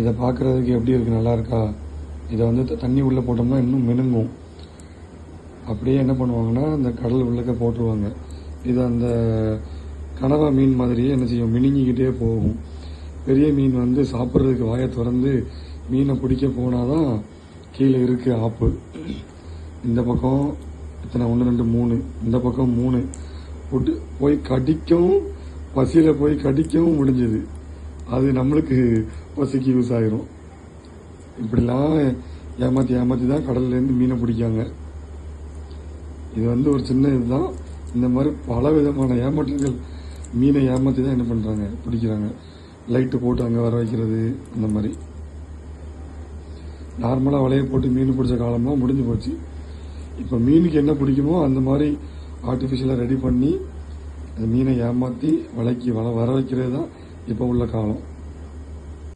இதை பார்க்குறதுக்கு எப்படி இருக்குது, நல்லா இருக்கா? இதை வந்து தண்ணி உள்ளே போட்டோம்னா இன்னும் மினுங்கும். அப்படியே என்ன பண்ணுவாங்கன்னா அந்த கடல் உள்ளக்க போட்டுருவாங்க. இது அந்த கனவா மீன் மாதிரியே என்ன செய்யும், மினுங்கிக்கிட்டே போகும். பெரிய மீன் வந்து சாப்பிட்றதுக்கு வாயை திறந்து மீனை பிடிக்க போனாதான் கீழே இருக்குது ஆப்பு. இந்த பக்கம் இத்தனை 1 2 3, இந்த பக்கம் 3 போட்டு போய் கடிக்கவும், பசியில் போய் கடிக்கவும் முடிஞ்சது. அது நம்மளுக்கு பசிக்கு யூஸ் ஆகிரும். இப்படிலாம் ஏமாற்றி தான் கடல்லேருந்து மீனை பிடிக்காங்க. இது வந்து ஒரு சின்ன இதுதான். இந்த மாதிரி பல விதமான ஏமாற்றங்கள் மீனை ஏமாற்றி தான் என்ன பண்ணுறாங்க, பிடிக்கிறாங்க. லைட்டு போட்டு அங்கே வர வைக்கிறது, அந்த மாதிரி. நார்மலாக வலையை போட்டு மீன் பிடிச்ச காலமாக முடிஞ்சு போச்சு. இப்போ மீனுக்கு என்ன பிடிக்குமோ அந்த மாதிரி ஆர்டிஃபிஷியலாக ரெடி பண்ணி அந்த மீனை ஏமாற்றி வலைக்கு வர வைக்கிறது தான் இப்போ உள்ள காலம்.